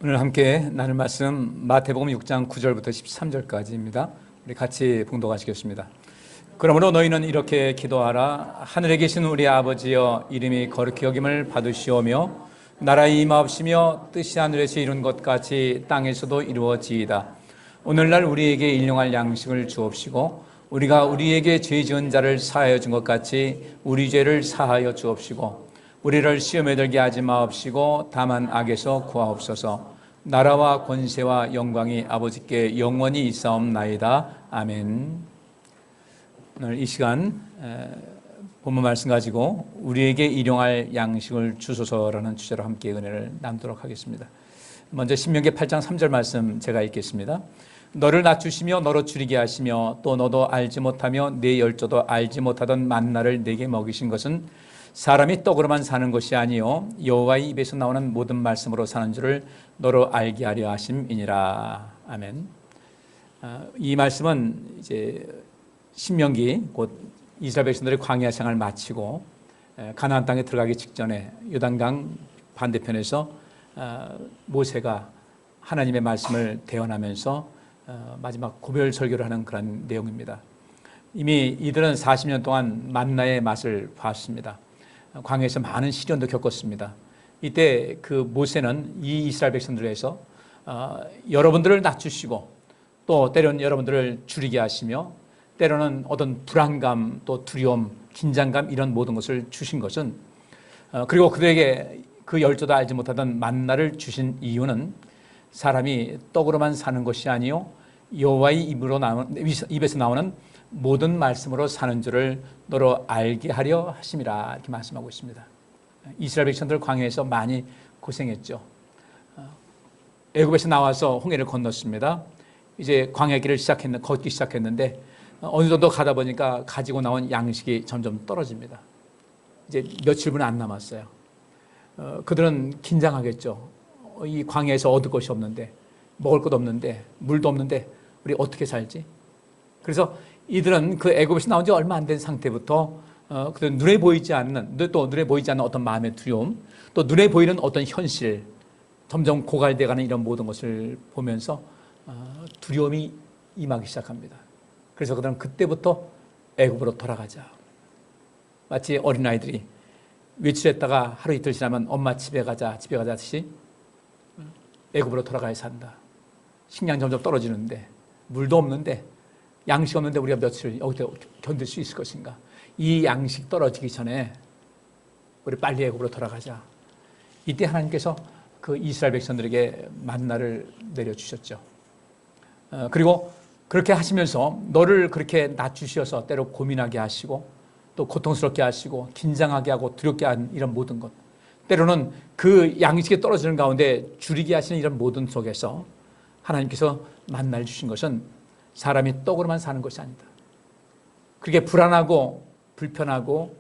오늘 함께 나눌 말씀 마태복음 6장 9절부터 13절까지입니다. 우리 같이 봉독하시겠습니다. 그러므로 너희는 이렇게 기도하라. 하늘에 계신 우리 아버지여, 이름이 거룩히 여김을 받으시오며 나라의 임하옵시며 뜻이 하늘에서 이룬 것 같이 땅에서도 이루어지이다. 오늘날 우리에게 일용할 양식을 주옵시고 우리가 우리에게 죄 지은 자를 사하여 준 것 같이 우리 죄를 사하여 주옵시고 우리를 시험에 들게 하지 마옵시고 다만 악에서 구하옵소서. 나라와 권세와 영광이 아버지께 영원히 있사옵나이다. 아멘. 오늘 이 시간 본문 말씀 가지고 우리에게 일용할 양식을 주소서라는 주제로 함께 은혜를 나누도록 하겠습니다. 먼저 신명기 8장 3절 말씀 제가 읽겠습니다. 너를 낮추시며 너로 줄이게 하시며 또 너도 알지 못하며 네 열조도 알지 못하던 만나를 내게 먹이신 것은 사람이 떡으로만 사는 것이 아니요 여호와의 입에서 나오는 모든 말씀으로 사는 줄을 너로 알게 하려 하심이니라. 아멘. 이 말씀은 이제 신명기 곧 이스라엘 백성들의 광야 생활을 마치고 가나안 땅에 들어가기 직전에 요단강 반대편에서 모세가 하나님의 말씀을 대언하면서 마지막 고별 설교를 하는 그런 내용입니다. 이미 이들은 40년 동안 만나의 맛을 봤습니다. 광야에서 많은 시련도 겪었습니다. 이때 그 모세는 이 이스라엘 백성들에서 여러분들을 낮추시고 또 때로는 여러분들을 줄이게 하시며 때로는 어떤 불안감 또 두려움 긴장감 이런 모든 것을 주신 것은 그리고 그들에게 그 열조도 알지 못하던 만나를 주신 이유는 사람이 떡으로만 사는 것이 아니요 여호와의 입에서 나오는 모든 말씀으로 사는 줄을 너로 알게 하려 하심이라 이렇게 말씀하고 있습니다. 이스라엘 백성들 광야에서 많이 고생했죠. 애굽에서 나와서 홍해를 건넜습니다. 이제 광야 길을 걷기 시작했는데 어느 정도 가다 보니까 가지고 나온 양식이 점점 떨어집니다. 이제 며칠분 안 남았어요. 그들은 긴장하겠죠. 이 광야에서 얻을 것이 없는데 먹을 것 없는데 물도 없는데 우리 어떻게 살지? 그래서 이들은 그 애굽에서 나온 지 얼마 안 된 상태부터 그들 눈에 보이지 않는 어떤 마음의 두려움, 또 눈에 보이는 어떤 현실, 점점 고갈돼가는 이런 모든 것을 보면서 두려움이 임하기 시작합니다. 그래서 그들은 그때부터 애굽으로 돌아가자. 마치 어린아이들이 외출했다가 하루 이틀 지나면 엄마 집에 가자 하듯이 애굽으로 돌아가야 산다. 식량 점점 떨어지는데 물도 없는데 양식 없는데 우리가 며칠을 여기서 견딜 수 있을 것인가? 이 양식 떨어지기 전에 우리 빨리 애굽으로 돌아가자. 이때 하나님께서 그 이스라엘 백성들에게 만나를 내려주셨죠. 그리고 그렇게 하시면서 너를 그렇게 낮추셔서 때로 고민하게 하시고 또 고통스럽게 하시고 긴장하게 하고 두렵게 하는 이런 모든 것, 때로는 그 양식이 떨어지는 가운데 줄이게 하시는 이런 모든 속에서 하나님께서 만나를 주신 것은 사람이 떡으로만 사는 것이 아니다. 그게 불안하고 불편하고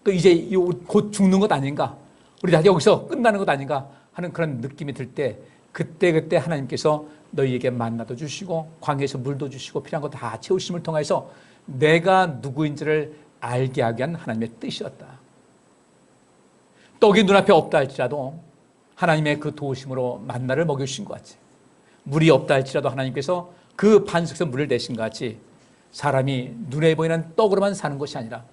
또 이제 곧 죽는 것 아닌가, 우리 다 여기서 끝나는 것 아닌가 하는 그런 느낌이 들 때 그때 하나님께서 너희에게 만나도 주시고 광야에서 물도 주시고 필요한 것 다 채우심을 통해서 내가 누구인지를 알게 하게 한 하나님의 뜻이었다. 떡이 눈앞에 없다 할지라도 하나님의 그 도우심으로 만나를 먹여주신 것 같이, 물이 없다 할지라도 하나님께서 그 반석에서 물을 내신 것 같이 사람이 눈에 보이는 떡으로만 사는 것이 아니라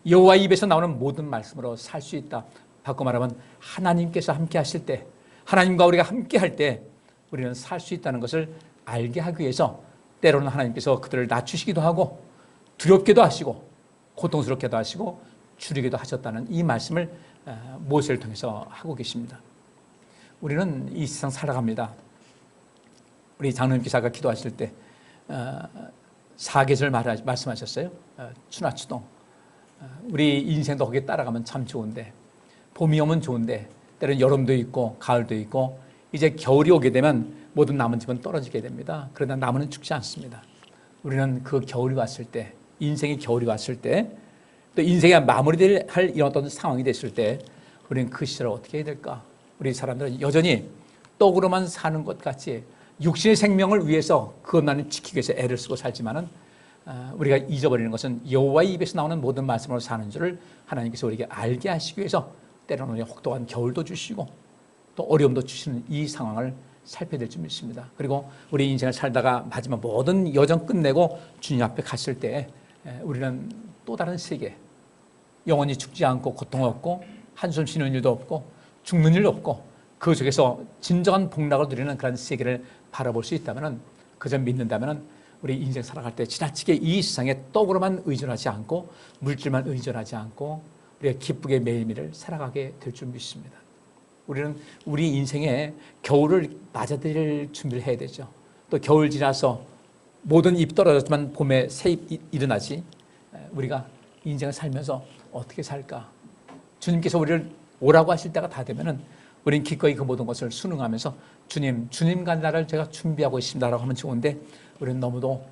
여호와의 입에서 나오는 모든 말씀으로 살 수 있다. 바꿔 말하면 하나님께서 함께 하실 때, 하나님과 우리가 함께 할 때 우리는 살 수 있다는 것을 알게 하기 위해서 때로는 하나님께서 그들을 낮추시기도 하고 두렵게도 하시고 고통스럽게도 하시고 줄이기도 하셨다는 이 말씀을 모세를 통해서 하고 계십니다. 우리는 이 세상 살아갑니다. 우리 장로님께서 아까 기도하실 때 사계절 말씀하셨어요. 추나추동. 우리 인생도 거기에 따라가면 참 좋은데, 봄이 오면 좋은데 때로는 여름도 있고 가을도 있고 이제 겨울이 오게 되면 모든 남은 집은 떨어지게 됩니다. 그러나 나무는 죽지 않습니다. 우리는 그 겨울이 왔을 때, 인생의 겨울이 왔을 때, 또 인생의 마무리될 이런 어떤 상황이 됐을 때 우리는 그 시절을 어떻게 해야 될까? 우리 사람들은 여전히 떡으로만 사는 것 같이 육신의 생명을 위해서 그것만을 지키기 위해서 애를 쓰고 살지만은 우리가 잊어버리는 것은 여호와의 입에서 나오는 모든 말씀으로 사는 줄을 하나님께서 우리에게 알게 하시기 위해서 때로는 혹독한 겨울도 주시고 또 어려움도 주시는 이 상황을 살펴야 될 줄 믿습니다. 그리고 우리 인생을 살다가 마지막 모든 여정 끝내고 주님 앞에 갔을 때 우리는 또 다른 세계, 영원히 죽지 않고 고통 없고 한숨 쉬는 일도 없고 죽는 일도 없고 그 속에서 진정한 복락을 누리는 그런 세계를 바라볼 수 있다면, 그저 믿는다면 우리 인생 살아갈 때 지나치게 이 세상의 떡으로만 의존하지 않고 물질만 의존하지 않고 우리가 기쁘게 매일매일을 살아가게 될 줄 믿습니다. 우리는 우리 인생에 겨울을 맞아들일 준비를 해야 되죠. 또 겨울 지나서 모든 잎 떨어졌지만 봄에 새 잎 일어나지, 우리가 인생을 살면서 어떻게 살까? 주님께서 우리를 오라고 하실 때가 다 되면은 우리는 기꺼이 그 모든 것을 순응하면서 주님과 나를 제가 준비하고 있습니다라고 하면 좋은데, 우리는 너무도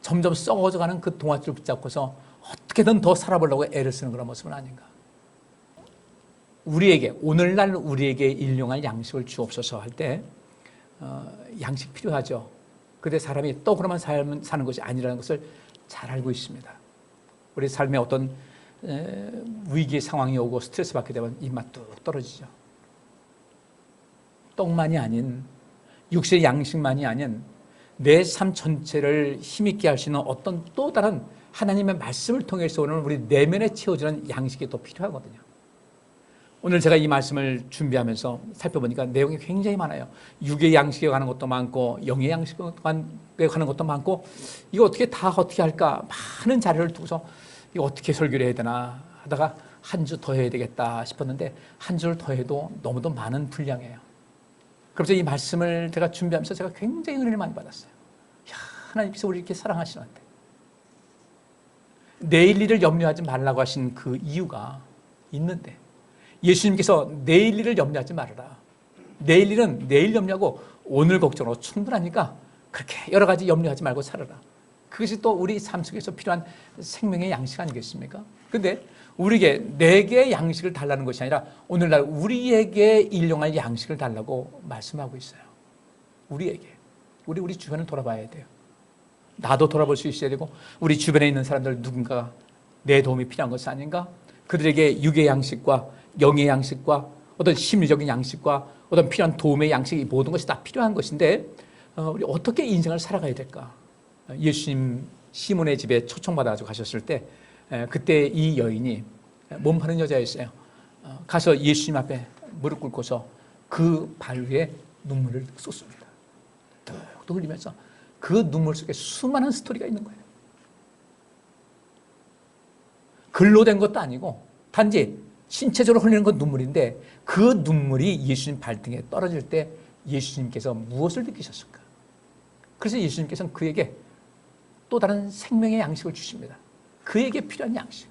점점 썩어져가는 그 동아줄을 붙잡고서 어떻게든 더 살아보려고 애를 쓰는 그런 모습은 아닌가. 우리에게, 오늘날 우리에게 일용할 양식을 주옵소서 할 때 양식 필요하죠. 그런데 사람이 떡으로만 사는 것이 아니라는 것을 잘 알고 있습니다. 우리 삶에 어떤 위기 상황이 오고 스트레스 받게 되면 입맛 뚝 떨어지죠. 떡만이 아닌, 육신의 양식만이 아닌 내 삶 전체를 힘있게 할 수 있는 어떤 또 다른 하나님의 말씀을 통해서 오는 우리 내면에 채워지는 양식이 또 필요하거든요. 오늘 제가 이 말씀을 준비하면서 살펴보니까 내용이 굉장히 많아요. 육의 양식에 관한 것도 많고 영의 양식에 관한 것도 많고, 이거 어떻게 할까 많은 자료를 두고서 이거 어떻게 설교를 해야 되나 하다가 한 주 더 해야 되겠다 싶었는데 한 주를 더 해도 너무도 많은 분량이에요. 그래서 이 말씀을 제가 준비하면서 제가 굉장히 은혜를 많이 받았어요. 야, 하나님께서 우리 이렇게 사랑하시는데 내일 일을 염려하지 말라고 하신 그 이유가 있는데, 예수님께서 내일 일을 염려하지 말아라. 내일 일은 내일 염려하고 오늘 걱정으로 충분하니까 그렇게 여러 가지 염려하지 말고 살아라. 그것이 또 우리 삶 속에서 필요한 생명의 양식 아니겠습니까? 근데 우리에게 네 개의 양식을 달라는 것이 아니라 오늘날 우리에게 일용할 양식을 달라고 말씀하고 있어요. 우리에게. 우리 주변을 돌아봐야 돼요. 나도 돌아볼 수 있어야 되고, 우리 주변에 있는 사람들 누군가 내 도움이 필요한 것이 아닌가? 그들에게 육의 양식과 영의 양식과 어떤 심리적인 양식과 어떤 필요한 도움의 양식이 모든 것이 다 필요한 것인데, 우리 어떻게 인생을 살아가야 될까? 예수님 시몬의 집에 초청받아가지고 가셨을 때 그때 이 여인이 몸 파는 여자였어요. 가서 예수님 앞에 무릎 꿇고서 그 발 위에 눈물을 쏟습니다. 뚝뚝 흘리면서 그 눈물 속에 수많은 스토리가 있는 거예요. 글로 된 것도 아니고 단지 신체적으로 흘리는 건 눈물인데, 그 눈물이 예수님 발등에 떨어질 때 예수님께서 무엇을 느끼셨을까? 그래서 예수님께서는 그에게 또 다른 생명의 양식을 주십니다. 그에게 필요한 양식.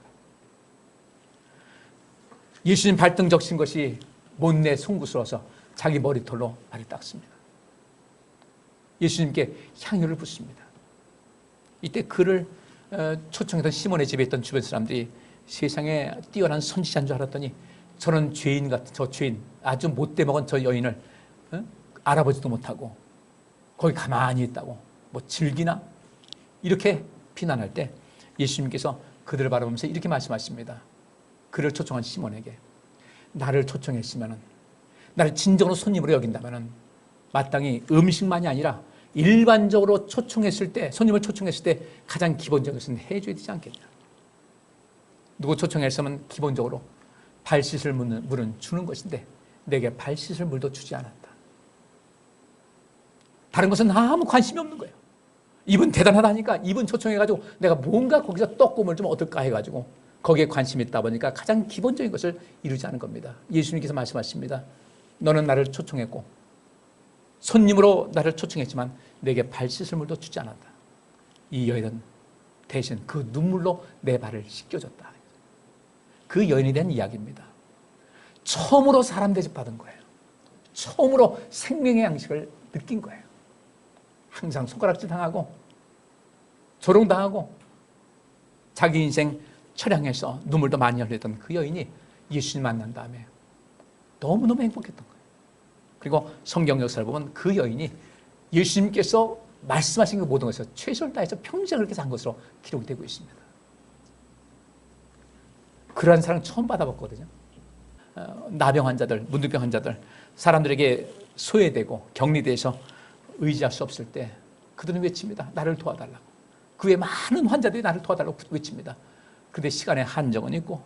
예수님 발등 적신 것이 못내 송구스러워서 자기 머리털로 발을 닦습니다. 예수님께 향유를 붓습니다. 이때 그를 초청했던 시몬의 집에 있던 주변 사람들이 세상에 뛰어난 선지자인 줄 알았더니 저는 죄인 같은, 저 죄인, 아주 못돼 먹은 저 여인을 알아보지도 못하고 거기 가만히 있다고 뭐 즐기나? 이렇게 비난할 때 예수님께서 그들을 바라보면서 이렇게 말씀하십니다. 그를 초청한 시몬에게, 나를 초청했으면, 나를 진정으로 손님으로 여긴다면 마땅히 음식만이 아니라 일반적으로 초청했을 때, 손님을 초청했을 때 가장 기본적인 것은 해줘야 되지 않겠냐. 누구 초청했으면 기본적으로 발 씻을 물은 주는 것인데 내게 발 씻을 물도 주지 않았다. 다른 것은 아무 관심이 없는 거예요. 이분 대단하다니까, 이분 초청해가지고 내가 뭔가 거기서 떡국물 좀 얻을까 해가지고 거기에 관심이 있다 보니까 가장 기본적인 것을 이루지 않은 겁니다. 예수님께서 말씀하십니다. 너는 나를 초청했고 손님으로 나를 초청했지만 내게 발 씻을 물도 주지 않았다. 이 여인은 대신 그 눈물로 내 발을 씻겨줬다. 그 여인에 대한 이야기입니다. 처음으로 사람 대접받은 거예요. 처음으로 생명의 양식을 느낀 거예요. 항상 손가락질 당하고 조롱당하고 자기 인생 처량해서 눈물도 많이 흘렸던 그 여인이 예수님 만난 다음에 너무너무 행복했던 거예요. 그리고 성경 역사를 보면 그 여인이 예수님께서 말씀하신 그 모든 것에서 최선을 다해서 평생 그렇게 산 것으로 기록이 되고 있습니다. 그러한 사랑 처음 받아봤거든요. 나병 환자들, 문둥병 환자들 사람들에게 소외되고 격리돼서 의지할 수 없을 때 그들은 외칩니다. 나를 도와달라고. 그 외에 많은 환자들이 나를 도와달라고 외칩니다. 그런데 시간의 한정은 있고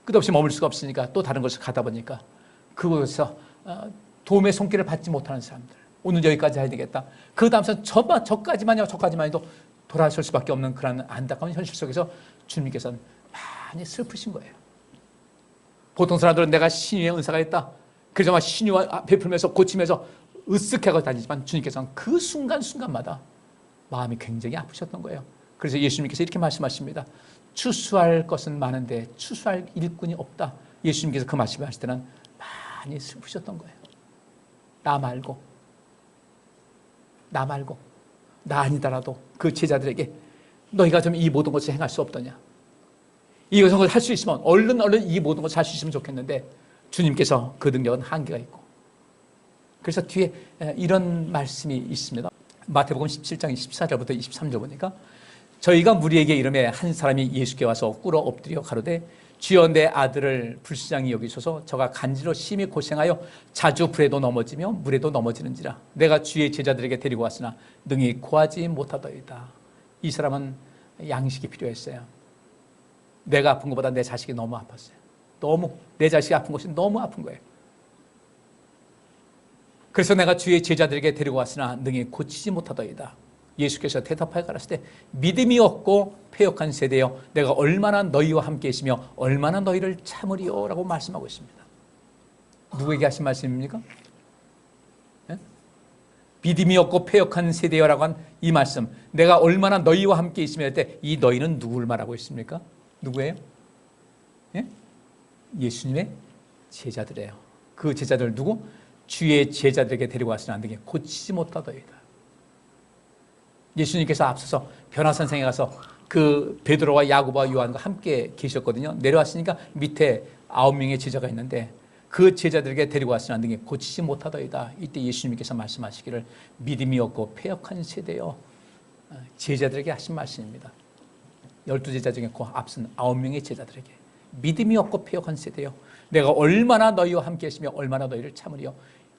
끝없이 머물 수가 없으니까 또 다른 곳을 가다 보니까 그곳에서 도움의 손길을 받지 못하는 사람들, 오늘 여기까지 해야 되겠다. 그 다음서 저까지만요, 저까지만 해도 돌아설 수밖에 없는 그런 안타까운 현실 속에서 주님께서는 많이 슬프신 거예요. 보통 사람들은 내가 신유의 은사가 있다, 그래서 막 신유와 베풀면서 고치면서 으쓱하고 다니지만 주님께서는 그 순간순간마다 마음이 굉장히 아프셨던 거예요. 그래서 예수님께서 이렇게 말씀하십니다. 추수할 것은 많은데 추수할 일꾼이 없다. 예수님께서 그 말씀을 하실 때는 많이 슬프셨던 거예요. 나 말고 나 아니더라도 그 제자들에게 너희가 좀 이 모든 것을 행할 수 없더냐, 이것을 할 수 있으면 얼른 이 모든 것을 할 수 있으면 좋겠는데 주님께서 그 능력은 한계가 있고, 그래서 뒤에 이런 말씀이 있습니다. 마태복음 17장 14절부터 23절 보니까 저희가 무리에게 이름에 한 사람이 예수께 와서 꿇어 엎드려 가로되 주여 내 아들을 불쌍히 여기소서 저가 간지로 심히 고생하여 자주 불에도 넘어지며 물에도 넘어지는지라 내가 주의 제자들에게 데리고 왔으나 능히 구하지 못하더이다. 이 사람은 양식이 필요했어요. 내가 아픈 것보다 내 자식이 너무 아팠어요. 너무 내 자식이 아픈 것이 너무 아픈 거예요. 그래서 내가 주의 제자들에게 데리고 왔으나 능히 고치지 못하더이다. 예수께서 대답하여 가라사대 때 믿음이 없고 패역한 세대여 내가 얼마나 너희와 함께 있으며 얼마나 너희를 참으리요 라고 말씀하고 있습니다. 누구에게 하신 말씀입니까? 네? 믿음이 없고 패역한 세대여라고 한 이 말씀, 내가 얼마나 너희와 함께 있으며 할 때 이 너희는 누구를 말하고 있습니까? 누구예요? 네? 예수님의 제자들이에요. 그 제자들 누구? 주의 제자들에게 데리고 왔으나 안 되게 고치지 못하더이다. 예수님께서 앞서서 변화산성에 가서 그 베드로와 야고보와 요한과 함께 계셨거든요. 내려왔으니까 밑에 9명의 제자가 있는데 그 제자들에게 데리고 왔으나 등에 고치지 못하더이다. 이때 예수님께서 말씀하시기를 믿음이 없고 패역한 세대여, 제자들에게 하신 말씀입니다. 12제자 중에 그 앞선 9명의 제자들에게 믿음이 없고 패역한 세대여 내가 얼마나 너희와 함께 있으며 얼마나 너희를 참으리요.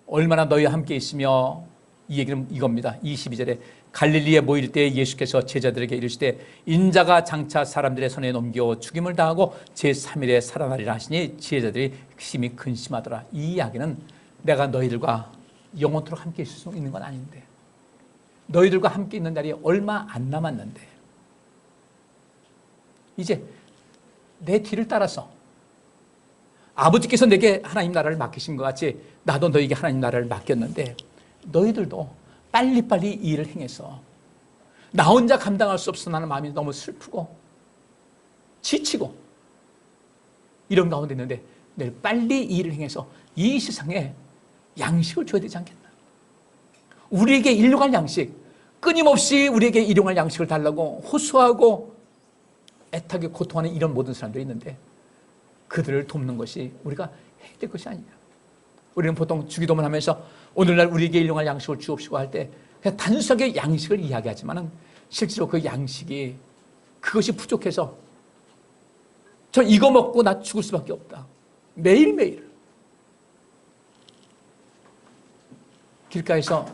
얼마나 너희와 함께 있으며 이 얘기는 이겁니다. 22절에 갈릴리에 모일 때 예수께서 제자들에게 이르시되 인자가 장차 사람들의 손에 넘겨 죽임을 당하고 제3일에 살아나리라 하시니 제자들이 심히 근심하더라. 이 이야기는 내가 너희들과 영원토록 함께 있을 수 있는 건 아닌데, 너희들과 함께 있는 날이 얼마 안 남았는데 이제 내 뒤를 따라서 아버지께서 내게 하나님 나라를 맡기신 것 같이 나도 너희에게 하나님 나라를 맡겼는데 너희들도 빨리빨리 이 일을 행해서 나 혼자 감당할 수 없어 나는 마음이 너무 슬프고 지치고 이런 가운데 있는데 내일 빨리 이 일을 행해서 이 세상에 양식을 줘야 되지 않겠나. 우리에게 일용할 양식, 끊임없이 우리에게 일용할 양식을 달라고 호소하고 애타게 고통하는 이런 모든 사람들이 있는데 그들을 돕는 것이 우리가 해야 될 것이 아니냐. 우리는 보통 주기도문 하면서 오늘날 우리에게 일용할 양식을 주옵시고 할 때 그냥 단순하게 양식을 이야기하지만은 실제로 그 양식이 그것이 부족해서 저 이거 먹고 나 죽을 수밖에 없다. 매일매일 길가에서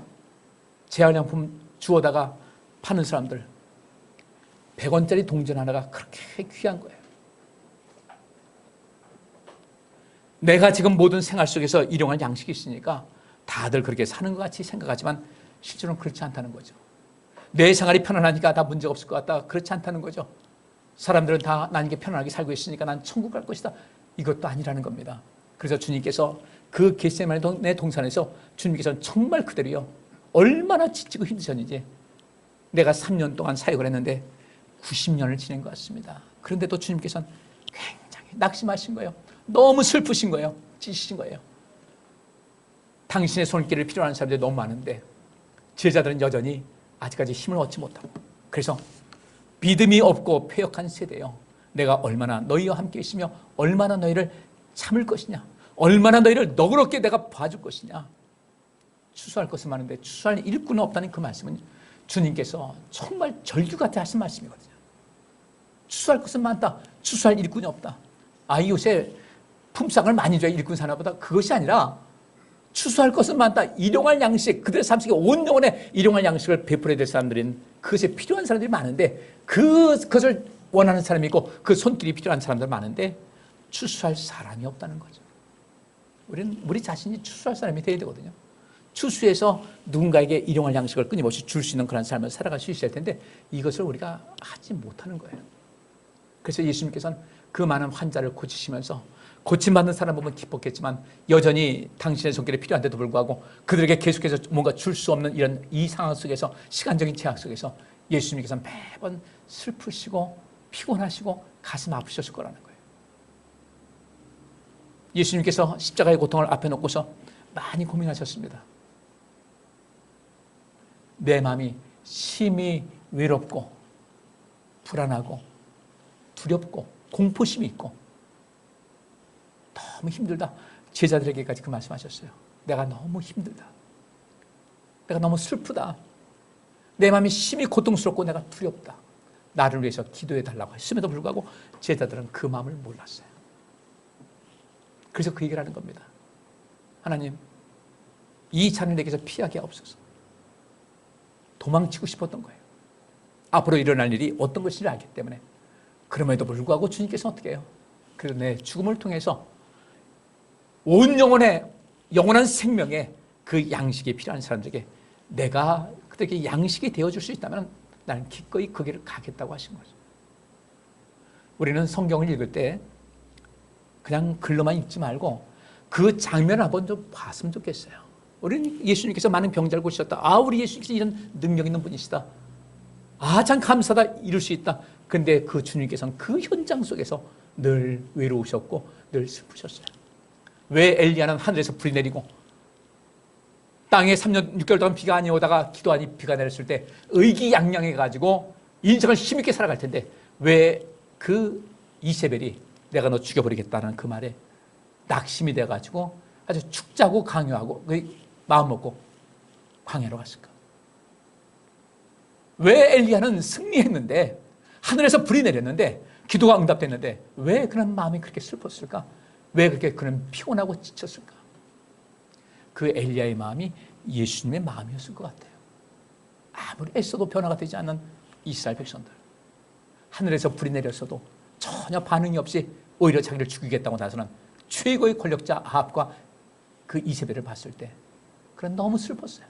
재활용품 주워다가 파는 사람들 100원짜리 동전 하나가 그렇게 귀한 거예요. 내가 지금 모든 생활 속에서 일용할 양식이 있으니까 다들 그렇게 사는 것 같이 생각하지만 실제로는 그렇지 않다는 거죠. 내 생활이 편안하니까 다 문제가 없을 것 같다. 그렇지 않다는 거죠. 사람들은 다 나에게 편안하게 살고 있으니까 난 천국 갈 것이다. 이것도 아니라는 겁니다. 그래서 주님께서 그 겟세마네 동산에서 주님께서는 정말 그대로요. 얼마나 지치고 힘드셨는지 내가 3년 동안 사역을 했는데 90년을 지낸 것 같습니다. 그런데도 주님께서는 굉장히 낙심하신 거예요. 너무 슬프신 거예요. 지치신 거예요. 당신의 손길을 필요로 하는 사람들이 너무 많은데 제자들은 여전히 아직까지 힘을 얻지 못하고, 그래서 믿음이 없고 패역한 세대요. 내가 얼마나 너희와 함께 있으며 얼마나 너희를 참을 것이냐, 얼마나 너희를 너그럽게 내가 봐줄 것이냐. 추수할 것은 많은데 추수할 일꾼은 없다는 그 말씀은 주님께서 정말 절규같이 하신 말씀이거든요. 추수할 것은 많다, 추수할 일꾼이 없다. 요새 품삯을 많이 줘야 일꾼 사나보다. 그것이 아니라 추수할 것은 많다. 일용할 양식, 그들의 삶 속에 온 영혼에 일용할 양식을 베풀어야 될 사람들인, 그것에 필요한 사람들이 많은데, 그것을 원하는 사람이 있고 그 손길이 필요한 사람들 많은데 추수할 사람이 없다는 거죠. 우리는 우리 자신이 추수할 사람이 되어야 되거든요. 추수해서 누군가에게 일용할 양식을 끊임없이 줄 수 있는 그런 삶을 살아갈 수 있어야 텐데 이것을 우리가 하지 못하는 거예요. 그래서 예수님께서는 그 많은 환자를 고치시면서 고침받는 사람 보면 기뻤겠지만 여전히 당신의 손길이 필요한데도 불구하고 그들에게 계속해서 뭔가 줄 수 없는 이런 이 상황 속에서, 시간적인 제약 속에서 예수님께서는 매번 슬프시고 피곤하시고 가슴 아프셨을 거라는 거예요. 예수님께서 십자가의 고통을 앞에 놓고서 많이 고민하셨습니다. 내 마음이 심히 외롭고 불안하고 두렵고 공포심이 있고 너무 힘들다. 제자들에게까지 그 말씀하셨어요. 내가 너무 힘들다. 내가 너무 슬프다. 내 마음이 심히 고통스럽고 내가 두렵다. 나를 위해서 기도해 달라고 했음에도 불구하고 제자들은 그 마음을 몰랐어요. 그래서 그 얘기를 하는 겁니다. 하나님, 이 잔을 내게서 피하게 하옵소서. 도망치고 싶었던 거예요. 앞으로 일어날 일이 어떤 것인지 알기 때문에. 그럼에도 불구하고 주님께서 어떻게 해요? 그래서 내 죽음을 통해서 온 영혼의 영원한 생명에 그 양식이 필요한 사람들에게 내가 그들에게 양식이 되어줄 수 있다면 나는 기꺼이 그 길을 가겠다고 하신 거죠. 우리는 성경을 읽을 때 그냥 글로만 읽지 말고 그 장면을 한번 좀 봤으면 좋겠어요. 우리는 예수님께서 많은 병자를 고치셨다. 아, 우리 예수님께서 이런 능력 있는 분이시다. 아, 참 감사다. 이룰 수 있다. 근데 그 주님께서는 그 현장 속에서 늘 외로우셨고 늘 슬프셨어요. 왜 엘리야는 하늘에서 불이 내리고 땅에 3년 6개월 동안 비가 안 오다가 기도하니 비가 내렸을 때 의기양양해가지고 인생을 힘있게 살아갈 텐데 왜 그 이세벨이 내가 너 죽여버리겠다는 그 말에 낙심이 돼가지고 아주 축자고 강요하고 마음 먹고 광야로 갔을까? 왜 엘리야는 승리했는데 하늘에서 불이 내렸는데 기도가 응답됐는데 왜 그런 마음이 그렇게 슬펐을까? 왜 그렇게 그런 피곤하고 지쳤을까? 그 엘리야의 마음이 예수님의 마음이었을 것 같아요. 아무리 애써도 변화가 되지 않는 이스라엘 백성들, 하늘에서 불이 내렸어도 전혀 반응이 없이 오히려 자기를 죽이겠다고 나서는 최고의 권력자 아합과 그 이세벨을 봤을 때 그런 너무 슬펐어요.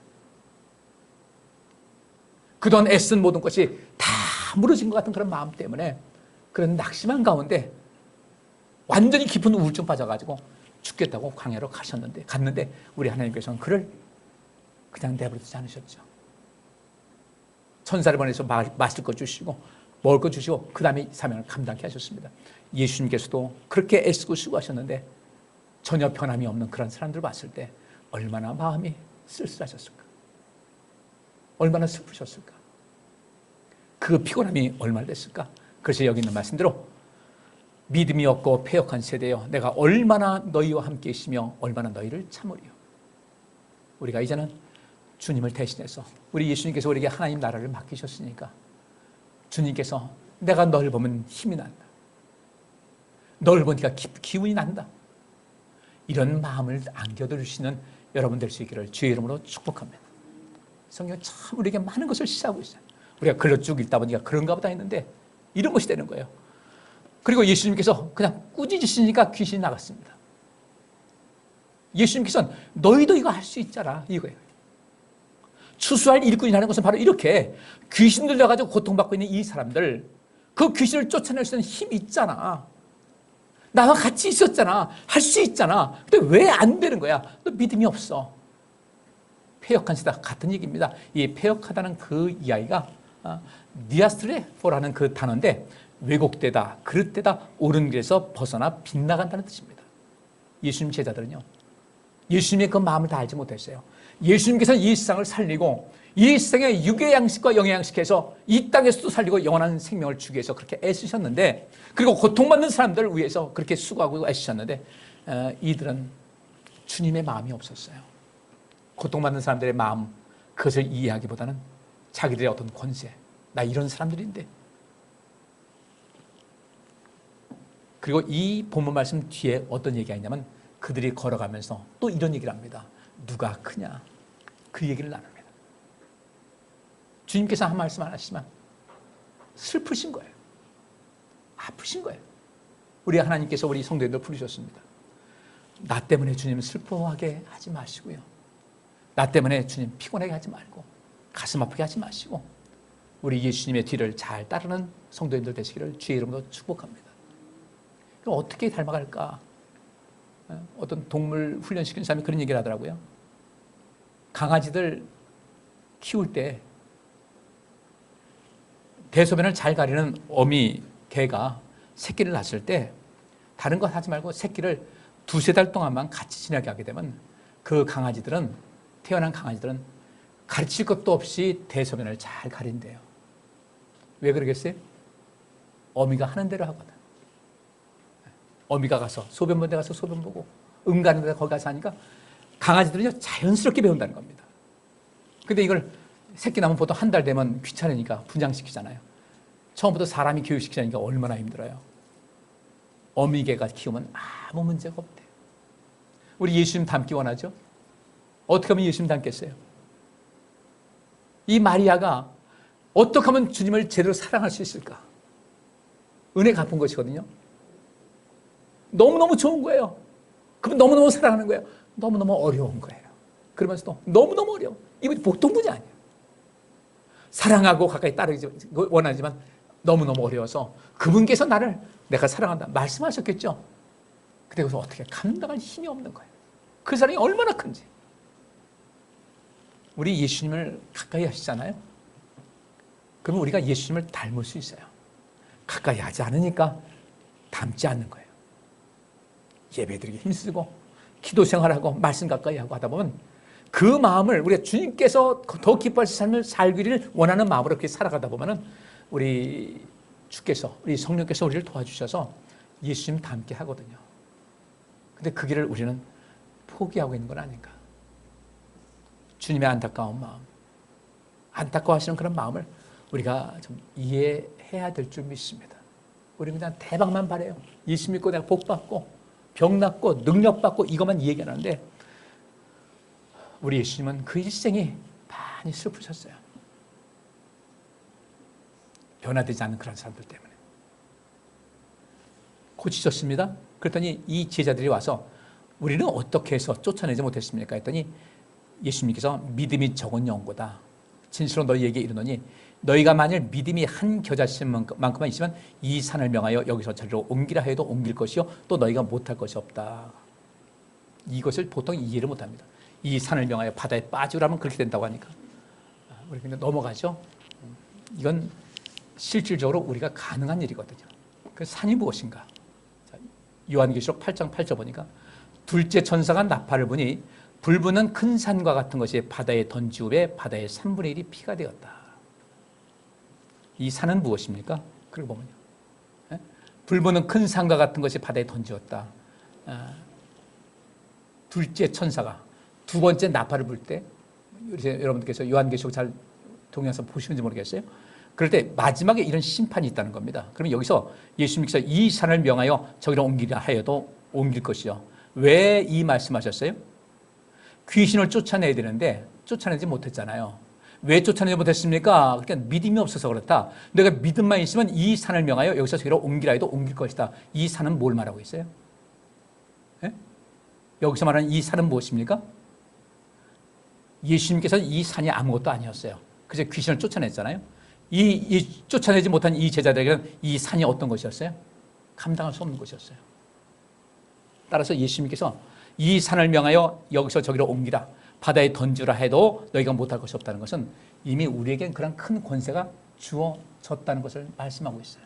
그동안 애쓴 모든 것이 다 무너진 것 같은 그런 마음 때문에 그런 낙심한 가운데 완전히 깊은 우울증 빠져가지고 죽겠다고 광야로 갔는데 우리 하나님께서는 그를 그냥 내버려두지 않으셨죠. 천사를 보내서 마실 것 주시고 먹을 것 주시고 그 다음에 사명을 감당케 하셨습니다. 예수님께서도 그렇게 애쓰고 수고하셨는데 전혀 변함이 없는 그런 사람들을 봤을 때 얼마나 마음이 쓸쓸하셨을까? 얼마나 슬프셨을까? 그 피곤함이 얼마나 됐을까? 그래서 여기 있는 말씀대로 믿음이 없고 패역한 세대여 내가 얼마나 너희와 함께 있으며 얼마나 너희를 참으리요. 우리가 이제는 주님을 대신해서 우리 예수님께서 우리에게 하나님 나라를 맡기셨으니까 주님께서 내가 너를 보면 힘이 난다. 너를 보니까 기운이 난다. 이런 마음을 안겨주시는 여러분 될 수 있기를 주의 이름으로 축복합니다. 성경 참 우리에게 많은 것을 시사하고 있어요. 우리가 글로 쭉 읽다 보니까 그런가 보다 했는데 이런 것이 되는 거예요. 그리고 예수님께서 그냥 꾸짖으시니까 귀신이 나갔습니다. 예수님께서는 너희도 이거 할 수 있잖아 이거예요. 추수할 일꾼이라는 것은 바로 이렇게 귀신 들려가지고 고통받고 있는 이 사람들, 그 귀신을 쫓아낼 수 있는 힘이 있잖아. 나와 같이 있었잖아. 할 수 있잖아. 근데 왜 안 되는 거야? 너 믿음이 없어. 패역한 세다 같은 얘기입니다. 이 패역하다는 그 이야기가 니아스트레포라는 그 단어인데 왜곡되다, 그릇되다, 옳은 길에서 벗어나 빗나간다는 뜻입니다. 예수님 제자들은요, 예수님의 그 마음을 다 알지 못했어요. 예수님께서는 이 세상을 살리고 이 세상의 육의 양식과 영의 양식해서 이 땅에서도 살리고 영원한 생명을 주기 위해서 그렇게 애쓰셨는데, 그리고 고통받는 사람들을 위해서 그렇게 수고하고 애쓰셨는데 이들은 주님의 마음이 없었어요. 고통받는 사람들의 마음, 그것을 이해하기보다는 자기들의 어떤 권세, 나 이런 사람들인데. 그리고 이 본문 말씀 뒤에 어떤 얘기가 있냐면 그들이 걸어가면서 또 이런 얘기를 합니다. 누가 크냐? 그 얘기를 나눕니다. 주님께서 한 말씀 안 하시지만 슬프신 거예요. 아프신 거예요. 우리 하나님께서 우리 성도님들 부르셨습니다. 나 때문에 주님 슬퍼하게 하지 마시고요. 나 때문에 주님 피곤하게 하지 말고 가슴 아프게 하지 마시고 우리 예수님의 뒤를 잘 따르는 성도님들 되시기를 주의 이름으로 축복합니다. 그럼 어떻게 닮아갈까? 어떤 동물 훈련시키는 사람이 그런 얘기를 하더라고요. 강아지들 키울 때 대소변을 잘 가리는 어미 개가 새끼를 낳았을 때 다른 거 하지 말고 새끼를 2-3달 동안만 같이 지내게 하게 되면 그 강아지들은, 태어난 강아지들은 가르칠 것도 없이 대소변을 잘 가린대요. 왜 그러겠어요? 어미가 하는 대로 하거든. 어미가 가서 소변 본 데 가서 소변 보고 가는 데 거기 가서 하니까 강아지들은 자연스럽게 배운다는 겁니다. 근데 이걸 새끼 낳으면 보통 한 달 되면 귀찮으니까 분장시키잖아요. 처음부터 사람이 교육시키자니까 얼마나 힘들어요. 어미개가 키우면 아무 문제가 없대요. 우리 예수님 닮기 원하죠? 어떻게 하면 예수님 닮겠어요? 이 마리아가 어떻게 하면 주님을 제대로 사랑할 수 있을까? 은혜 갚은 것이거든요. 너무너무 좋은 거예요. 그럼 너무너무 사랑하는 거예요. 너무너무 어려운 거예요. 그러면서도 너무너무 어려워. 이건 보통 분이 아니에요. 사랑하고 가까이 따르기 원하지만 너무너무 어려워서 그분께서 나를 내가 사랑한다 말씀하셨겠죠. 근데 그래서 어떻게 감당할 힘이 없는 거예요. 그 사랑이 얼마나 큰지. 우리 예수님을 가까이 하시잖아요. 그러면 우리가 예수님을 닮을 수 있어요. 가까이 하지 않으니까 닮지 않는 거예요. 예배드리기 힘쓰고 기도 생활하고 말씀 가까이 하고 하다 보면 그 마음을 우리가 주님께서 더 기뻐하실 삶을 살기를 원하는 마음으로 그렇게 살아가다 보면은 우리 주께서, 우리 성령께서 우리를 도와주셔서 예수님 닮게 하거든요. 근데 그 길을 우리는 포기하고 있는 건 아닌가. 주님의 안타까운 마음, 안타까워하시는 그런 마음을 우리가 좀 이해해야 될 줄 믿습니다. 우리는 그냥 대박만 바래요. 예수 믿고 내가 복 받고 병 낫고 능력 받고 이것만 얘기하는데 우리 예수님은 그 일생이 많이 슬프셨어요. 변화되지 않는 그런 사람들 때문에. 고치셨습니다. 그랬더니 이 제자들이 와서 우리는 어떻게 해서 쫓아내지 못했습니까? 했더니 예수님께서 믿음이 적은 영고다. 진실로 너희에게 이르노니 너희가 만일 믿음이 한 겨자씨만큼만 있으면 이 산을 명하여 여기서 저리로 옮기라 해도 옮길 것이요 또 너희가 못할 것이 없다. 이것을 보통 이해를 못합니다. 이 산을 명하여 바다에 빠지라면 그렇게 된다고 하니까 우리 그냥 넘어가죠. 이건 실질적으로 우리가 가능한 일이거든요. 그 산이 무엇인가? 요한계시록 8장 8절 보니까 둘째 천사가 나팔을 부니 불붙는 큰 산과 같은 것이 바다에 던지우에 바다의 3분의 1이 피가 되었다. 이 산은 무엇입니까? 그러고 보면요. 불붙는 큰 산과 같은 것이 바다에 던지었다. 둘째 천사가 두 번째 나팔을 불 때, 여러분들께서 요한계시록 잘 동영상 보시는지 모르겠어요. 그럴 때 마지막에 이런 심판이 있다는 겁니다. 그러면 여기서 예수님께서 이 산을 명하여 저기로 옮기라 하여도 옮길 것이요. 왜 이 말씀하셨어요? 귀신을 쫓아내야 되는데 쫓아내지 못했잖아요. 왜 쫓아내지 못했습니까? 그러니까 믿음이 없어서 그렇다. 내가 믿음만 있으면 이 산을 명하여 여기서 저기로 옮기라 해도 옮길 것이다. 이 산은 뭘 말하고 있어요? 예? 여기서 말하는 이 산은 무엇입니까? 예수님께서 이 산이 아무것도 아니었어요. 그래서 귀신을 쫓아냈잖아요. 이 쫓아내지 못한 이 제자들에게는 이 산이 어떤 것이었어요? 감당할 수 없는 것이었어요. 따라서 예수님께서 이 산을 명하여 여기서 저기로 옮기라, 바다에 던지라 해도 너희가 못할 것이 없다는 것은 이미 우리에겐 그런 큰 권세가 주어졌다는 것을 말씀하고 있어요.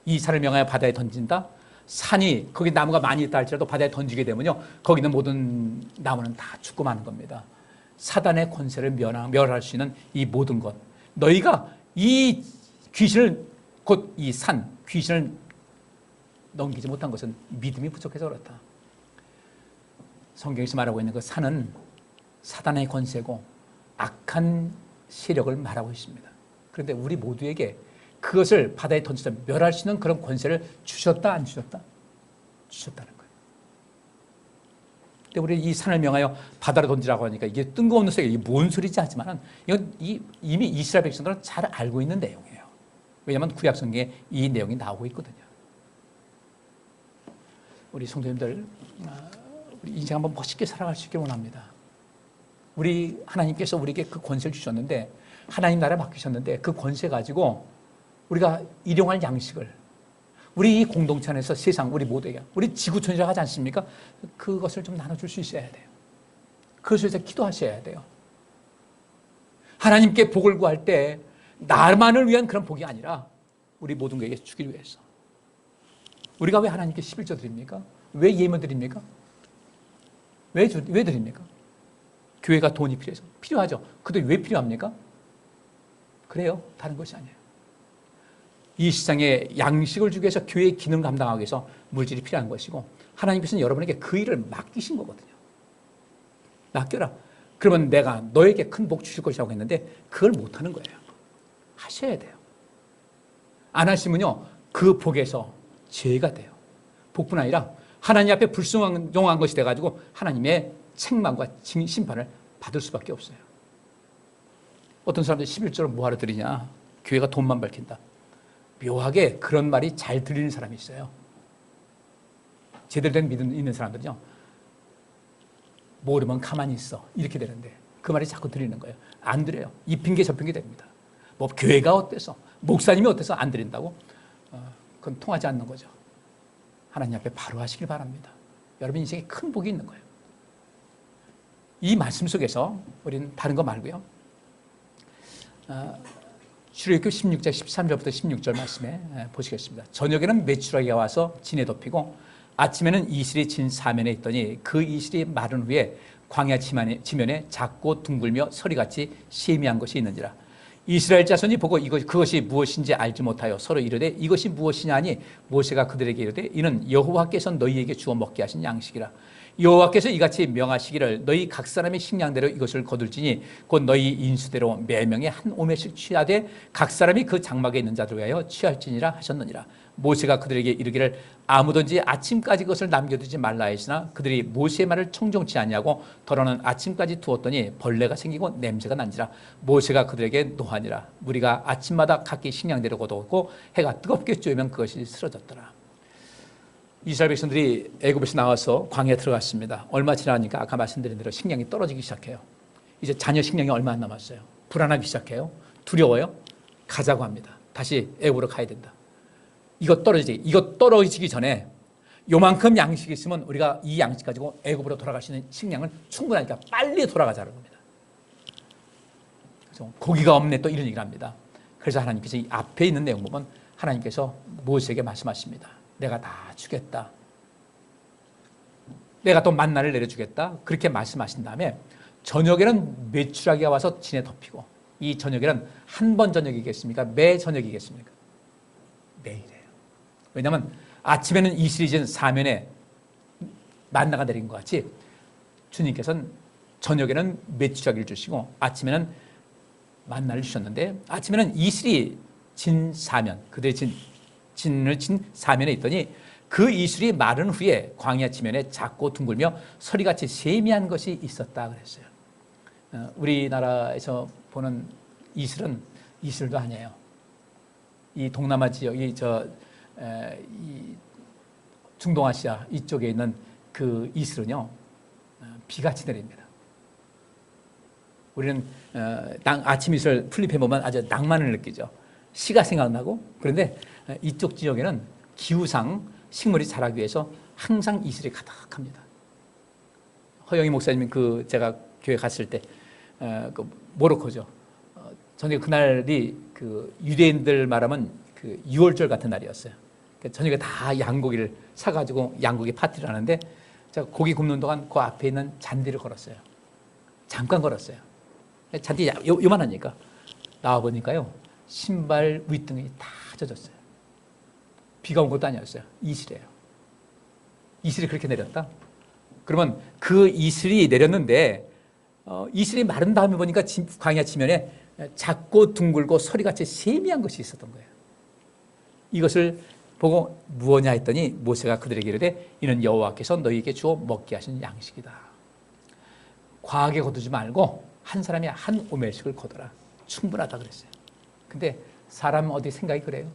이 산을 명하여 바다에 던진다. 산이 거기 나무가 많이 있다 할지라도 바다에 던지게 되면요, 거기 있는 모든 나무는 다 죽고 마는 겁니다. 사단의 권세를 멸할 수 있는 이 모든 것, 너희가 이 귀신을, 곧 이 산, 귀신을 넘기지 못한 것은 믿음이 부족해서 그렇다. 성경에서 말하고 있는 그 산은 사단의 권세고 악한 세력을 말하고 있습니다. 그런데 우리 모두에게 그것을 바다에 던져서 멸할 수 있는 그런 권세를 주셨다, 안 주셨다? 주셨다는 거예요. 근데 우리 이 산을 명하여 바다로 던지라고 하니까 이게 뜬금없는 소리가 이게 뭔 소리지 하지만 이건 이미 이스라엘 백성들은 잘 알고 있는 내용이에요. 왜냐하면 구약성경에 이 내용이 나오고 있거든요. 우리 성도님들, 우리 인생 한번 멋있게 살아갈 수 있기를 원합니다. 우리 하나님께서 우리에게 그 권세를 주셨는데, 하나님 나라에 맡기셨는데 그 권세 가지고 우리가 일용할 양식을 우리 이 공동체 안에서 세상 우리 모두에게, 우리 지구촌이라고 하지 않습니까? 그것을 좀 나눠줄 수 있어야 돼요. 그것을 위해서 기도하셔야 돼요. 하나님께 복을 구할 때 나만을 위한 그런 복이 아니라 우리 모두에게 주기를 위해서. 우리가 왜 하나님께 11조 드립니까? 왜 예물 드립니까? 왜 드립니까? 교회가 돈이 필요해서. 필요하죠. 근데 왜 필요합니까? 그래요. 다른 것이 아니에요. 이 시장에 양식을 주기 위해서 교회의 기능을 감당하기 위해서 물질이 필요한 것이고, 하나님께서는 여러분에게 그 일을 맡기신 거거든요. 맡겨라. 그러면 내가 너에게 큰 복 주실 것이라고 했는데 그걸 못하는 거예요. 하셔야 돼요. 안 하시면요, 그 복에서 죄가 돼요. 복뿐 아니라 하나님 앞에 불순종한 것이 돼가지고 하나님의 책망과 심판을 받을 수밖에 없어요. 어떤 사람들이 11조를 뭐하러 드리냐? 교회가 돈만 밝힌다. 묘하게 그런 말이 잘 들리는 사람이 있어요. 제대로 된 믿음 있는 사람들은요, 모르면 가만히 있어 이렇게 되는데 그 말이 자꾸 들리는 거예요. 안 들려요. 이 핑계 저 핑계 됩니다. 뭐 교회가 어때서, 목사님이 어때서 안 드린다고? 그건 통하지 않는 거죠. 하나님 앞에 바로 하시길 바랍니다. 여러분 인생에 큰 복이 있는 거예요. 이 말씀 속에서 우리는 다른 거 말고요, 출애굽기 16장 13절부터 16절 말씀에 보시겠습니다. 저녁에는 메추라기가 와서 진에 덮이고 아침에는 이슬이 진 사면에 있더니 그 이슬이 마른 후에 광야 지면에 작고 둥글며 서리같이 세미한 것이 있는지라. 이스라엘 자손이 보고 그것이 무엇인지 알지 못하여 서로 이르되 이것이 무엇이냐 하니 모세가 그들에게 이르되 이는 여호와께서 너희에게 주어 먹게 하신 양식이라. 여호와께서 이같이 명하시기를 너희 각 사람의 식량대로 이것을 거둘지니 곧 너희 인수대로 매명에 한 오매씩 취하되 각 사람이 그 장막에 있는 자들 위하여 취할지니라 하셨느니라. 모세가 그들에게 이르기를 아무든지 아침까지 그것을 남겨두지 말라 했으나 그들이 모세의 말을 청종치 아니하고 더러는 아침까지 두었더니 벌레가 생기고 냄새가 난지라. 모세가 그들에게 노하니라. 무리가 아침마다 각기 식량대로 거두었고 해가 뜨겁게 쬐면 그것이 쓰러졌더라. 이스라엘 백성들이 애굽에서 나와서 광야에 들어갔습니다. 얼마 지나니까 아까 말씀드린 대로 식량이 떨어지기 시작해요. 이제 자녀 식량이 얼마 안 남았어요. 불안하기 시작해요. 두려워요. 가자고 합니다. 다시 애굽으로 가야 된다. 이거 떨어지기 전에 요만큼 양식이 있으면 우리가 이 양식 가지고 애굽으로 돌아갈 수 있는 식량은 충분하니까 빨리 돌아가자는 겁니다. 그래서 고기가 없네 또 이런 얘기를 합니다. 그래서 하나님께서 이 앞에 있는 내용 보면 하나님께서 모세에게 말씀하십니다. 내가 다 주겠다. 내가 또 만나를 내려주겠다. 그렇게 말씀하신 다음에 저녁에는 메추라기가 와서 진에 덮이고, 이 저녁에는 한 번 저녁이겠습니까? 매 저녁이겠습니까? 매일이에요. 왜냐하면 아침에는 이슬이 진 사면에 만나가 내린 것 같이 주님께서는 저녁에는 메추라기를 주시고 아침에는 만나를 주셨는데, 아침에는 이슬이 진 사면, 그들의 진을 진 사면에 있더니 그 이슬이 마른 후에 광야 지면에 작고 둥글며 서리같이 세미한 것이 있었다 그랬어요. 우리나라에서 보는 이슬은 이슬도 아니에요. 이 동남아 지역, 이 중동아시아 이쪽에 있는 그 이슬은요, 비같이 내립니다. 우리는 아침 이슬 풀잎에 보면 아주 낭만을 느끼죠. 시가 생각나고. 그런데 이쪽 지역에는 기후상 식물이 자라기 위해서 항상 이슬이 가득합니다. 허영희 목사님이 제가 교회 갔을 때 그 모로코죠. 저녁에 그날이 그 유대인들 말하면 그 6월절 같은 날이었어요. 저녁에 다 양고기를 사가지고 양고기 파티를 하는데 제가 고기 굽는 동안 그 앞에 있는 잔디를 걸었어요. 잠깐 걸었어요. 잔디 요만하니까 나와보니까요, 신발 윗등이 다 젖었어요. 비가 온 것도 아니었어요. 이슬이에요. 이슬이 그렇게 내렸다? 그러면 그 이슬이 내렸는데 이슬이 마른 다음에 보니까 광야 지면에 작고 둥글고 서리같이 세미한 것이 있었던 거예요. 이것을 보고 무엇냐 했더니 모세가 그들에게 이르되 이는 여호와께서 너희에게 주어 먹게 하신 양식이다. 과하게 거두지 말고 한 사람이 한 오멜씩을 거둬라. 충분하다 그랬어요. 근데 사람 어디 생각이 그래요?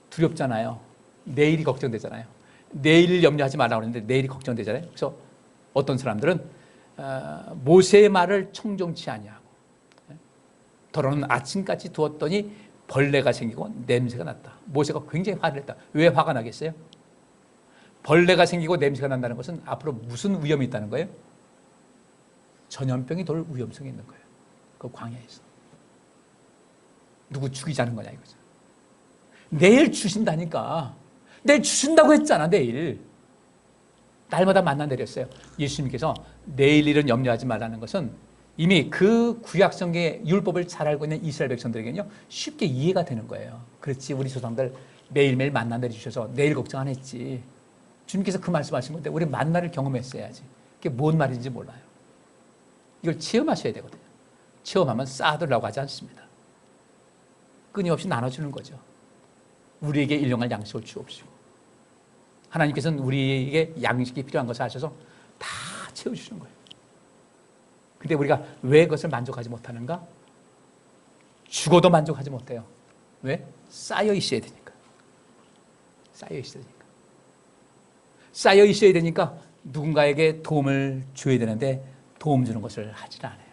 두렵잖아요. 내일이 걱정되잖아요. 내일 염려하지 말라고 그러는데 내일이 걱정되잖아요. 그래서 어떤 사람들은 모세의 말을 청종치 아니하고 더러는 아침까지 두었더니 벌레가 생기고 냄새가 났다. 모세가 굉장히 화를 냈다. 왜 화가 나겠어요? 벌레가 생기고 냄새가 난다는 것은 앞으로 무슨 위험이 있다는 거예요? 전염병이 돌 위험성이 있는 거예요. 그 광야에서. 누구 죽이자는 거냐 이거죠. 내일 주신다니까. 내일 주신다고 했잖아. 내일. 날마다 만나 내렸어요. 예수님께서 내일 일은 염려하지 말라는 것은 이미 그 구약성경의 율법을 잘 알고 있는 이스라엘 백성들에게는요 쉽게 이해가 되는 거예요. 그렇지 우리 조상들 매일매일 만나 내리주셔서 내일 걱정 안 했지. 주님께서 그 말씀하신 건데 우리 만나를 경험했어야지. 그게 뭔 말인지 몰라요. 이걸 체험하셔야 되거든요. 체험하면 쌓아두려고 하지 않습니다. 끊임없이 나눠주는 거죠. 우리에게 일용할 양식을 주옵시고 하나님께서는 우리에게 양식이 필요한 것을 아셔서 다 채워주시는 거예요. 근데 우리가 왜 그것을 만족하지 못하는가? 죽어도 만족하지 못해요. 왜? 쌓여 있어야 되니까. 쌓여 있어야 되니까. 쌓여 있어야 되니까 누군가에게 도움을 줘야 되는데 도움 주는 것을 하질 않아요.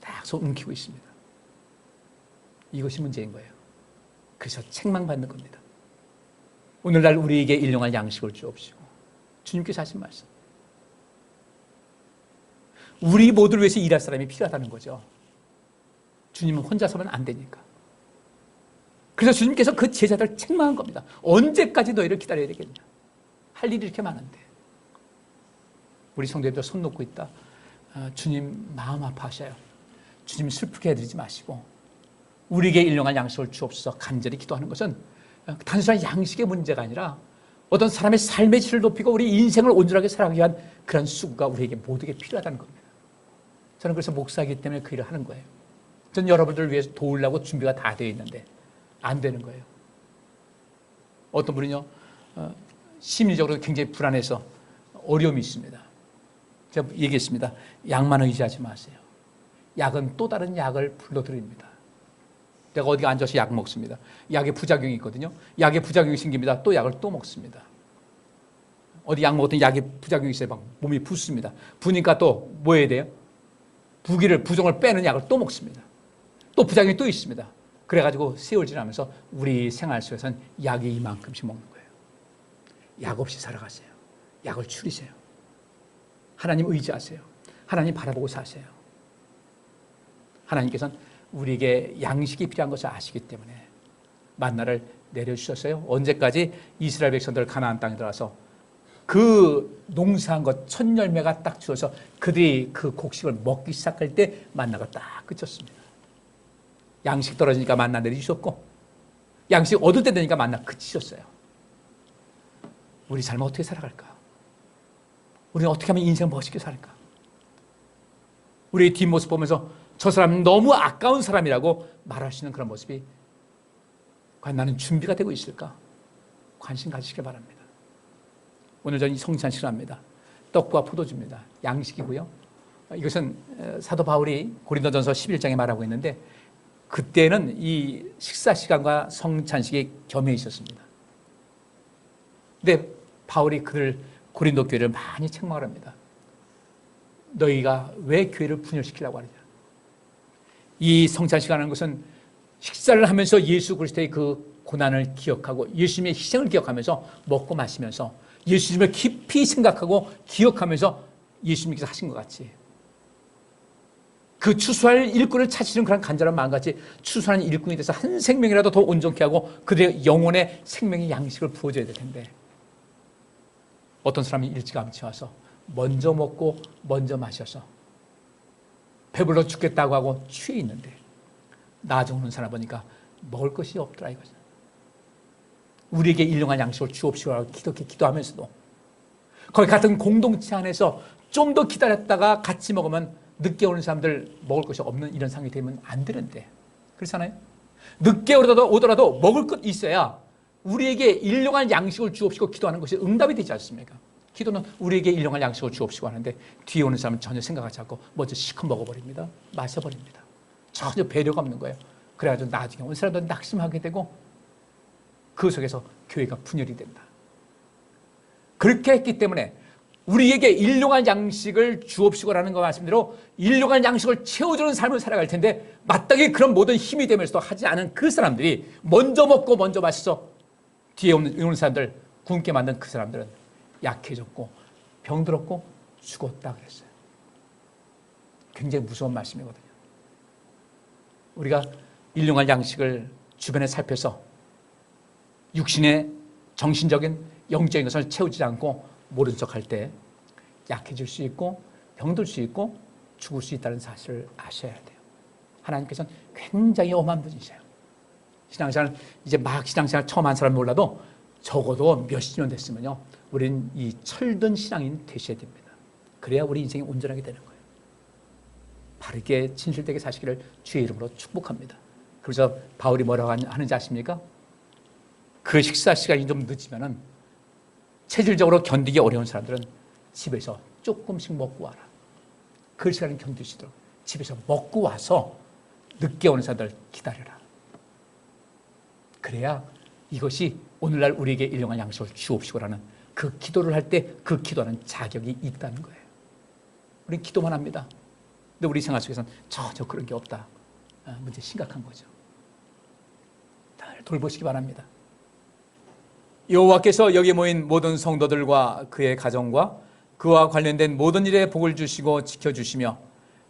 계속 움키고 있습니다. 이것이 문제인 거예요. 그래서 책망받는 겁니다. 오늘날 우리에게 일용할 양식을 주옵시고 주님께서 하신 말씀. 우리 모두를 위해서 일할 사람이 필요하다는 거죠. 주님은 혼자서는 안 되니까. 그래서 주님께서 그 제자들을 책망한 겁니다. 언제까지 너희를 기다려야 되겠냐. 할 일이 이렇게 많은데. 우리 성도님들 손 놓고 있다. 주님 마음 아파하셔요. 주님 슬프게 해드리지 마시고 우리에게 일용할 양식을 주옵소서 간절히 기도하는 것은 단순한 양식의 문제가 아니라 어떤 사람의 삶의 질을 높이고 우리 인생을 온전하게 살아가기 위한 그런 수고가 우리에게 모두에게 필요하다는 겁니다. 저는 그래서 목사이기 때문에 그 일을 하는 거예요. 저는 여러분들을 위해서 도우려고 준비가 다 되어 있는데 안 되는 거예요. 어떤 분은요 심리적으로 굉장히 불안해서 어려움이 있습니다. 제가 얘기했습니다. 약만 의지하지 마세요. 약은 또 다른 약을 불러드립니다. 내가 어디 앉아서 약 먹습니다. 약에 부작용이 있거든요. 약에 부작용이 생깁니다. 또 약을 또 먹습니다. 어디 약 먹었더니 약에 부작용이 있어요. 막 몸이 붓습니다. 부니까 또 뭐 해야 돼요? 부종을 빼는 약을 또 먹습니다. 또 부작용이 또 있습니다. 그래가지고 세월 지나면서 우리 생활 속에서는 약이 이만큼씩 먹는 거예요. 약 없이 살아가세요. 약을 줄이세요. 하나님 의지하세요. 하나님 바라보고 사세요. 하나님께서는 우리에게 양식이 필요한 것을 아시기 때문에 만나를 내려주셨어요. 언제까지? 이스라엘 백성들 가나안 땅에 들어와서 그 농사한 것 첫 열매가 딱 주어서 그들이 그 곡식을 먹기 시작할 때 만나가 딱 그쳤습니다. 양식 떨어지니까 만나 내려주셨고 양식 얻을 때 되니까 만나 그치셨어요. 우리 삶은 어떻게 살아갈까? 우리는 어떻게 하면 인생 멋있게 살까? 우리의 뒷모습 보면서 저 사람은 너무 아까운 사람이라고 말할 수 있는 그런 모습이 과연 나는 준비가 되고 있을까? 관심 가지시길 바랍니다. 오늘 저는 이 성찬식을 합니다. 떡과 포도주입니다. 양식이고요. 이것은 사도 바울이 고린도전서 11장에 말하고 있는데 그때는 이 식사 시간과 성찬식이 겸해 있었습니다. 근데 바울이 그들 고린도 교회를 많이 책망을 합니다. 너희가 왜 교회를 분열시키려고 하느냐. 이 성찬식이라는 것은 식사를 하면서 예수 그리스도의 그 고난을 기억하고 예수님의 희생을 기억하면서 먹고 마시면서 예수님을 깊이 생각하고 기억하면서 예수님께서 하신 것 같이 그 추수할 일꾼을 찾으시는 그런 간절한 마음같이 추수하는 일꾼이 돼서 한 생명이라도 더 온전케 하고 그들의 영혼의 생명의 양식을 부어줘야 될 텐데 어떤 사람이 일찌감치 와서 먼저 먹고 먼저 마셔서 배불러 죽겠다고 하고 취해 있는데 나중 오는 사람 보니까 먹을 것이 없더라 이거죠. 우리에게 일용할 양식을 주옵시오라고 기도하면서도 거기 같은 공동체 안에서 좀 더 기다렸다가 같이 먹으면 늦게 오는 사람들 먹을 것이 없는 이런 상황이 되면 안 되는데 그렇잖아요. 늦게 오더라도 먹을 것 있어야 우리에게 일용할 양식을 주옵시고 기도하는 것이 응답이 되지 않습니까? 기도는 우리에게 일용할 양식을 주옵시고 하는데 뒤에 오는 사람은 전혀 생각하지 않고 먼저 시컷 먹어버립니다. 마셔버립니다. 전혀 배려가 없는 거예요. 그래가지고 나중에 온 사람들은 낙심하게 되고 그 속에서 교회가 분열이 된다. 그렇게 했기 때문에 우리에게 일용할 양식을 주옵시고라는 거 말씀대로 일용할 양식을 채워주는 삶을 살아갈 텐데 마땅히 그런 모든 힘이 되면서도 하지 않은 그 사람들이 먼저 먹고 먼저 마셔서 뒤에 오는 사람들 굶게 만든 그 사람들은 약해졌고 병들었고 죽었다 그랬어요. 굉장히 무서운 말씀이거든요. 우리가 일용할 양식을 주변에 살펴서 육신의 정신적인 영적인 것을 채우지 않고 모른 척할 때 약해질 수 있고 병들 수 있고 죽을 수 있다는 사실을 아셔야 돼요. 하나님께서는 굉장히 엄한 분이세요. 신앙생활 이제 막 신앙생활 처음 한 사람이 몰라도 적어도 몇십 년 됐으면요 우리는 이 철든 신앙인 되셔야 됩니다. 그래야 우리 인생이 온전하게 되는 거예요. 바르게 진실되게 사시기를 주의 이름으로 축복합니다. 그래서 바울이 뭐라고 하는지 아십니까? 그 식사 시간이 좀 늦으면은 체질적으로 견디기 어려운 사람들은 집에서 조금씩 먹고 와라. 그 시간을 견디시도록 집에서 먹고 와서 늦게 오는 사람들 기다려라. 그래야 이것이 오늘날 우리에게 일용할 양식을 주옵시고라는 그 기도를 할 때 그 기도하는 자격이 있다는 거예요. 우리는 기도만 합니다. 근데 우리 생활 속에서는 전혀 그런 게 없다. 문제 심각한 거죠. 다 돌보시기 바랍니다. 여호와께서 여기 모인 모든 성도들과 그의 가정과 그와 관련된 모든 일에 복을 주시고 지켜주시며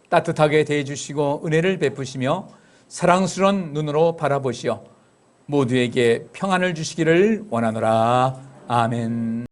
따뜻하게 대해주시고 은혜를 베푸시며 사랑스러운 눈으로 바라보시어 모두에게 평안을 주시기를 원하노라. 아멘.